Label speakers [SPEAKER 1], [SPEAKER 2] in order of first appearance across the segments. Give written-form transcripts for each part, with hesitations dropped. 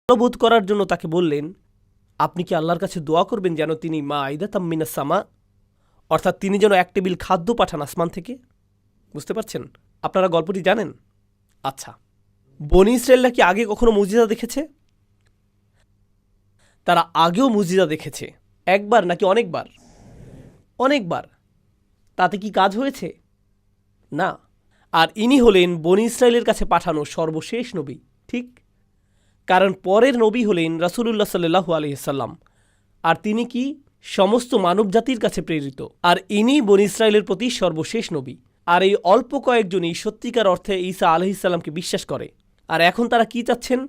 [SPEAKER 1] বোধ করার জন্য তাকে বললেন, আপনি কি আল্লাহর কাছে দোয়া করবেন যেন তিনি মাইদাতাম মিনাস সামা, অর্থাৎ তিনি যেন এক টেবিল খাদ্য পাঠান আসমান থেকে? বুঝতে পারছেন? আপনারা গল্পটি জানেন? আচ্ছা, বনি ইসরায়েলরা কি আগে কখনো মুজিজা দেখেছে? তারা আগেও মুজিজা দেখেছে। একবার নাকি অনেকবার? অনেকবার। তাতে কি কাজ হয়েছে? না। আর ইনি হলেন বনি ইসরায়েলের কাছে পাঠানো সর্বশেষ নবী, ঠিক? কারণ পরের নবী হলেন রাসূলুল্লাহ সাল্লাল্লাহু আলাইহি ওয়াসাল্লাম, আর তিনি কি সমস্ত মানবজাতির কাছে প্রেরিত, আর ইনি বনি ইসরায়েলের প্রতি সর্বশেষ নবী। আর এই অল্প কয়েকজনই সত্যিকার অর্থে ঈসা আলাইহিস সালামকে বিশ্বাস করে। আর এখন তারা কি চাচ্ছেন?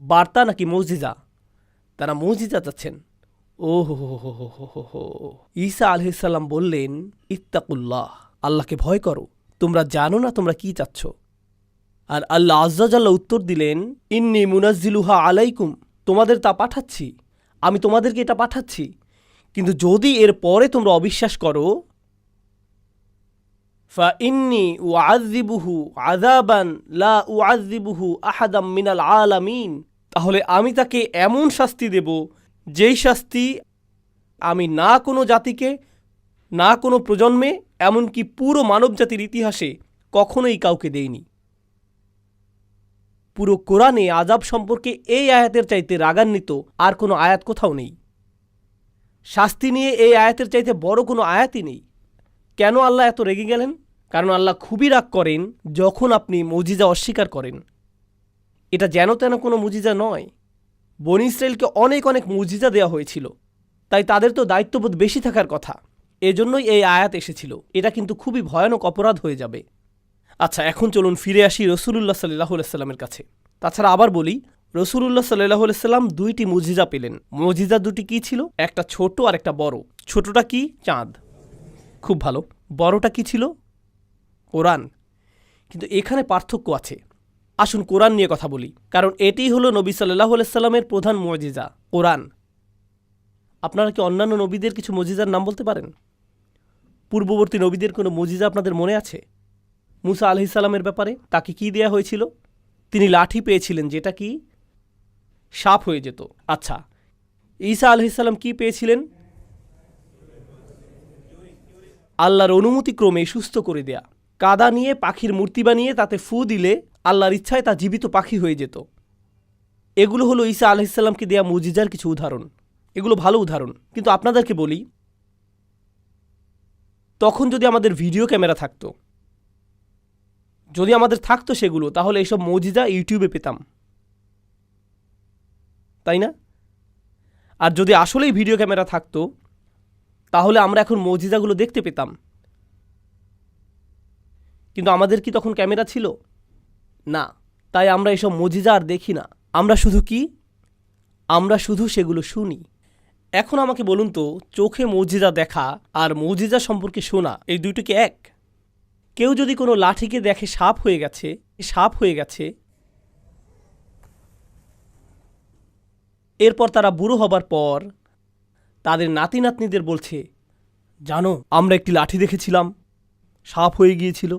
[SPEAKER 1] বার্তা নাকি মুজিজা? তারা মুজিজা চাচ্ছেন। ও হো হো হো হো হো হো। ঈসা আলাইহিস সালাম বললেন, ইত্তাকুল্লাহ, আল্লাহকে ভয় করো, তোমরা জানো না তোমরা কি চাচ্ছ। আর আল্লাহ আজ্জা জাল্লা উত্তর দিলেন, ইন্নী মুনাজ্জিলুহা আলাইকুম, তোমাদের তা পাঠাচ্ছি, আমি তোমাদেরকে এটা পাঠাচ্ছি, কিন্তু যদি এর পরে তোমরা অবিশ্বাস করো, ফা ইন্নী উআযযিবুহু আযাবান লা উআযযিবুহু আহাদাম মিনাল আলামিন, তাহলে আমি তাকে এমন শাস্তি দেব যেই শাস্তি আমি না কোনো জাতিকে, না কোনো প্রজন্মে, এমনকি পুরো মানবজাতির ইতিহাসে কখনোই কাউকে দেইনি। পুরো কোরআনে আযাব সম্পর্কে এই আয়াতের চাইতে রাগান্বিত আর কোনো আয়াত কোথাও নেই। শাস্তি নিয়ে এই আয়াতের চাইতে বড় কোনো আয়াতই নেই। কেন আল্লাহ এত রেগে গেলেন? কারণ আল্লাহ খুবই রাগ করেন যখন আপনি মুজিজা অস্বীকার করেন। এটা যেন তেন কোনো মুজিজা নয়। বনি ইসরায়েলকে অনেক অনেক মুজিজা দেওয়া হয়েছিল, তাই তাদের তো দায়িত্ববোধ বেশি থাকার কথা। এজন্যই এই আয়াত এসেছিল। এটা কিন্তু খুবই ভয়ানক অপরাধ হয়ে যাবে। আচ্ছা, এখন চলুন ফিরে আসি রসুলুল্লাহ সাল্লাল্লাহু আলাইহি সাল্লামের কাছে। তাছাড়া আবার বলি, রসুলুল্লাহ সাল্লাল্লাহু আলাইহি সাল্লাম দুইটি মুজিজা পেলেন। মুজিজা দুটি কি ছিল? একটা ছোট আর একটা বড়। ছোটটা কি? চাঁদ। খুব ভালো। বড়টা কি ছিল? কোরআন। কিন্তু এখানে পার্থক্য আছে। আসুন কোরআন নিয়ে কথা বলি, কারণ এটিই হলো নবী সাল্লাল্লাহু আলাইহি সাল্লামের প্রধান মুজিজা, কোরআন। আপনারা কি অন্যান্য নবীদের কিছু মুজিজার নাম বলতে পারেন? পূর্ববর্তী নবীদের কোনো মুজিজা আপনাদের মনে আছে? মুসা আলাইহিস সালামের ব্যাপারে তাকে কি দেয়া হয়েছিল? তিনি লাঠি পেয়েছিলেন, যেটা কি সাপ হয়ে যেত। আচ্ছা, ঈসা আলাইহিস সালাম কি পেয়েছিলেন? আল্লাহর অনুমতিক্রমে সুস্থ করে দেয়া। কাদা নিয়ে পাখির মূর্তি বানিয়ে তাতে ফু দিলে আল্লাহর ইচ্ছায় তা জীবিত পাখি হয়ে যেত। এগুলো হলো ঈসা আলাইহিস সালামকে দেয়া মুজিজার কিছু উদাহরণ। এগুলো ভালো উদাহরণ। কিন্তু আপনাদেরকে বলি, তখন যদি আমাদের ভিডিও ক্যামেরা থাকতো, যদি আমাদের থাকতো সেগুলো, তাহলে এইসব মুজিজা ইউটিউবে পেতাম, তাই না? আর যদি আসলেই ভিডিও ক্যামেরা থাকতো, তাহলে আমরা এখন মুজিজাগুলো দেখতে পেতাম। কিন্তু আমাদের কি তখন ক্যামেরা ছিল? না। তাই আমরা এসব মুজিজা আর দেখি না। আমরা শুধু কি? আমরা শুধু সেগুলো শুনি। এখন আমাকে বলুন তো, চোখে মুজিজা দেখা আর মুজিজা সম্পর্কে শোনা, এই দুটো কি এক? কেউ যদি কোনো লাঠিকে দেখে সাপ হয়ে গেছে, সাপ হয়ে গেছে, এরপর তারা বুড়ো হবার পর তাদের নাতি নাতনিদের বলছে, জানো আমরা একটি লাঠি দেখেছিলাম, সাপ হয়ে গিয়েছিল।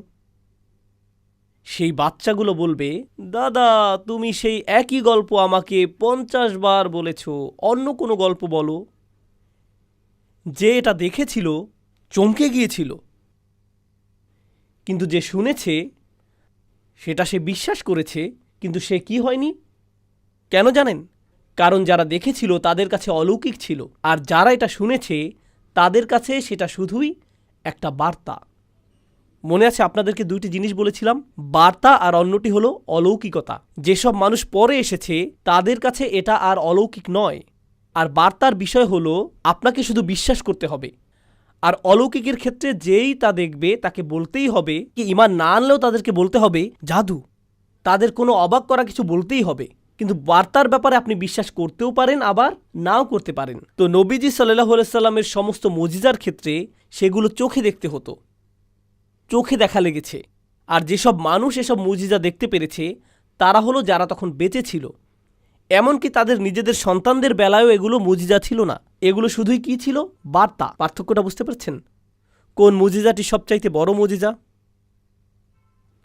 [SPEAKER 1] সেই বাচ্চাগুলো বলবে, দাদা তুমি সেই একই গল্প আমাকে 50 বার বলেছ, অন্য কোনো গল্প বলো। যে এটা দেখেছিল চমকে গিয়েছিল, কিন্তু যে শুনেছে সেটা সে বিশ্বাস করেছে, কিন্তু সে কি হয়নি? কেন জানেন? কারণ যারা দেখেছিল তাদের কাছে অলৌকিক ছিল, আর যারা এটা শুনেছে তাদের কাছে সেটা শুধুই একটা বার্তা। মনে আছে আপনাদেরকে দুইটি জিনিস বলেছিলাম, বার্তা আর অন্যটি হলো অলৌকিকতা। যেসব মানুষ পরে এসেছে তাদের কাছে এটা আর অলৌকিক নয়। আর বার্তার বিষয় হলো আপনাকে শুধু বিশ্বাস করতে হবে। আর অলৌকিকের ক্ষেত্রে যেই তা দেখবে তাকে বলতেই হবে, কি ঈমান না আনলেও তাদেরকে বলতে হবে জাদু। তাদের কোনো অবাক করা কিছু বলতেই হবে। কিন্তু বার্তার ব্যাপারে আপনি বিশ্বাস করতেও পারেন, আবার নাও করতে পারেন। তো নবীজি সাল্লাল্লাহু আলাইহি সাল্লামের সমস্ত মুজিজার ক্ষেত্রে সেগুলো চোখে দেখতে হতো, চোখে দেখা লেগেছে। আর যেসব মানুষ এসব মুজিজা দেখতে পেরেছে তারা হলো যারা তখন বেঁচে ছিল। এমনকি তাদের নিজেদের সন্তানদের বেলায়ও এগুলো মুজিজা ছিল না, এগুলো শুধুই কি ছিল? বার্তা। পার্থক্যটা বুঝতে পারছেন? কোন মুজিজাটি সবচাইতে বড় মুজিজা?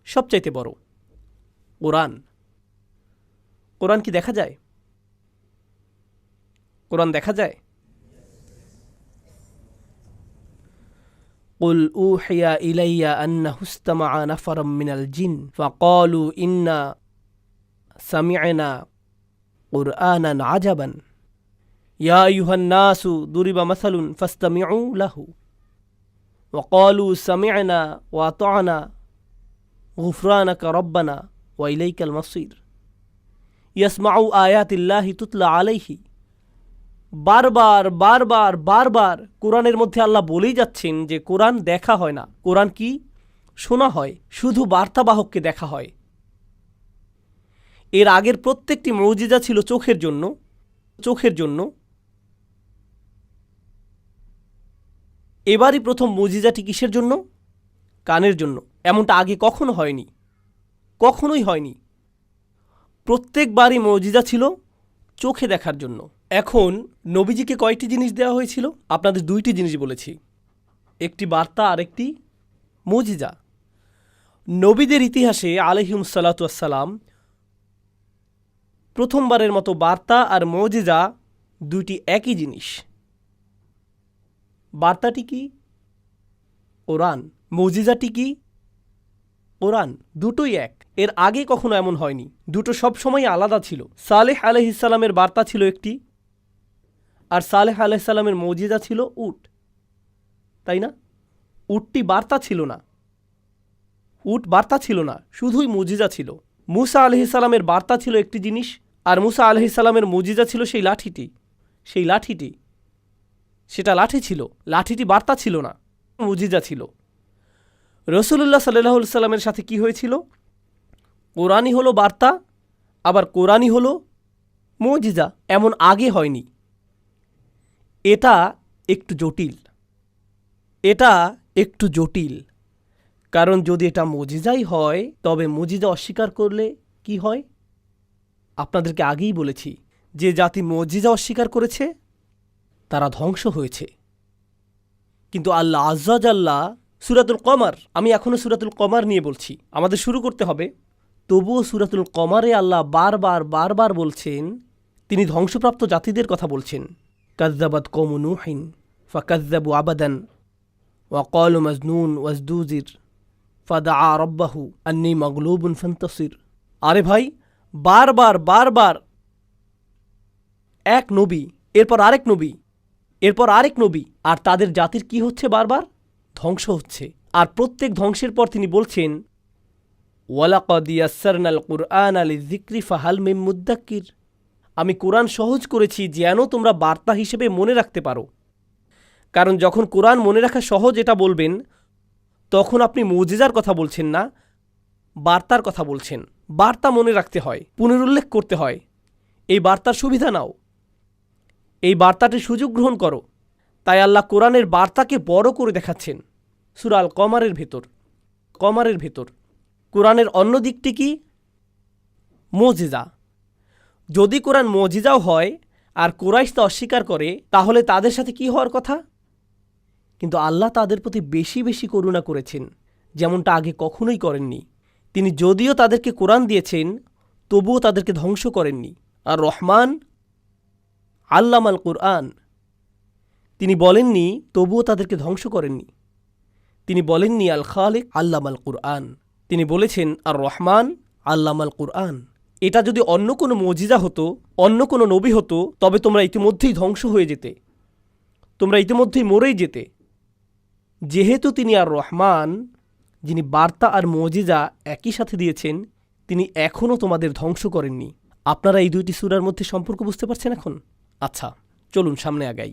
[SPEAKER 1] সবচাইতে বড় কোরআন। কোরআন কি দেখা যায়? কোরআন দেখা যায়? قل أوحي إلي أنه استمع نفر من الجن فقالوا إنا سمعنا قرآنا عجبا يا أيها الناس ضرب مثل فاستمعوا له وقالوا سمعنا وأطعنا غفرانك ربنا وإليك المصير يسمع آيات الله تتلى عليه। বারবার বারবার বারবার কোরআনের মধ্যে আল্লাহ বলেই যাচ্ছেন যে কোরআন দেখা হয় না, কোরআন কি শোনা হয়, শুধু বার্তাবাহককে দেখা হয়। এর আগের প্রত্যেকটি মুজিজা ছিল চোখের জন্য, চোখের জন্য। এবারই প্রথম মুজিজাটি কিসের জন্য? কানের জন্য। এমনটা আগে কখনো হয়নি, কখনোই হয়নি। প্রত্যেকবারই মুজিজা ছিল চোখে দেখার জন্য। এখন নবীজিকে কয়টি জিনিস দেওয়া হয়েছিল? আপনাদের দুইটি জিনিস বলেছি, একটি বার্তা আর একটি মুজিজা। নবীদের ইতিহাসে আলাইহিমুস সালাতু ওয়াস সালাম প্রথমবারের মতো বার্তা আর মুজিজা দুইটি একই জিনিস। বার্তাটি কি? কোরআন। মুজিজাটি কি? কোরআন। দুটোই এক। এর আগে কখনো এমন হয়নি, দুটো সবসময় আলাদা ছিল। সালেহ আলাইহিস সালামের বার্তা ছিল একটি, আর সালেহ আলাইহিস সালামের মুজিজা ছিল উট, তাই না? উটটি বার্তা ছিল না, উট বার্তা ছিল না, শুধুই মুজিজা ছিল। মুসা আলাইহিস সালামের বার্তা ছিল একটি জিনিস, আর মুসা আলাইহিস সালামের মুজিজা ছিল সেই লাঠিটি, সেই লাঠিটি। সেটা লাঠি ছিল, লাঠিটি বার্তা ছিল না, মুজিজা ছিল। রাসূলুল্লাহ সাল্লাল্লাহু আলাইহি সাল্লামের সাথে কি হয়েছিল? কোরআনই হলো বার্তা, আবার কোরআনই হলো মুজিজা। এমন আগে হয়নি। এটা একটু জটিল, এটা একটু জটিল। কারণ যদি এটা মুজিজাই হয়, তবে মুজিজা অস্বীকার করলে কি হয়? আপনাদেরকে আগেই বলেছি, যে জাতি মুজিজা অস্বীকার করেছে তারা ধ্বংস হয়েছে। কিন্তু আল্লাহ আজ্জা জাল্লা সূরাতুল কমার, আমি এখনও সূরাতুল কমার নিয়ে বলছি, আমাদের শুরু করতে হবে। তবুও সূরাতুল কমারে আল্লাহ বারবার বারবার বলছেন, তিনি ধ্বংসপ্রাপ্ত জাতিদের কথা বলছেন। কাযযাবাত কওমু নূহিন ফাকাযযাবু আবাদান ওয়া ক্বালু মাজনুন ওয়াজদুজির ফাদাআ রাব্বাহু আন্নী মাগলুবুন ফান্তাসির। আরে ভাই, বারবার বারবার এক নবী, এরপর আরেক নবী, এরপর আরেক নবী, আর তাদের জাতির কি হচ্ছে? বারবার ধ্বংস হচ্ছে। আর প্রত্যেক ধ্বংসের পর তিনি বলছেন, ওয়ালাকাদ ইয়াসসারনাল কুরআনা লিযিকরি ফাহাল মিন মুদ্দাক্কির। আমি কোরআন সহজ করেছি যেন তোমরা বার্তা হিসেবে মনে রাখতে পারো। কারণ যখন কোরআন মনে রাখা সহজ এটা বলবেন, তখন আপনি মুজিজার কথা বলছেন না, বার্তার কথা বলছেন। বার্তা মনে রাখতে হয়, পুনরুল্লেখ করতে হয়। এই বার্তার সুবিধা নাও, এই বার্তাটির সুযোগ গ্রহণ করো। তাই আল্লাহ কোরআনের বার্তাকে বড় করে দেখাচ্ছেন সূরা আল কমারের ভেতর। কমারের ভেতর কোরআনের অন্য দিকটি কি? মুজিজা। যদি কোরআন মুজিজাও হয় আর কুরাইশ তা অস্বীকার করে, তাহলে তাদের সাথে কি হওয়ার কথা? কিন্তু আল্লাহ তাদের প্রতি বেশি বেশি করুণা করেছেন, যেমনটা আগে কখনোই করেননি। তিনি যদিও তাদেরকে কোরআন দিয়েছেন, তবুও তাদেরকে ধ্বংস করেননি। আর রহমান আল্লামাল কুরআন, তিনি বলেননি, তবুও তাদেরকে ধ্বংস করেননি। তিনি বলেননি আল খালিক আল্লামাল কুরআন, তিনি বলেছেন আর রহমান আল্লামাল কুরআন। এটা যদি অন্য কোনো মুজিজা হতো, অন্য কোনো নবী হতো, তবে তোমরা ইতিমধ্যেই ধ্বংস হয়ে যেতে, তোমরা ইতিমধ্যেই মরেই যেতে। যেহেতু তিনি আর রহমান, যিনি বার্তা আর মুজিজা একই সাথে দিয়েছেন, তিনি এখনও তোমাদের ধ্বংস করেননি। আপনারা এই দুইটি সূরার মধ্যে সম্পর্ক বুঝতে পারছেন এখন? আচ্ছা, চলুন সামনে আগাই।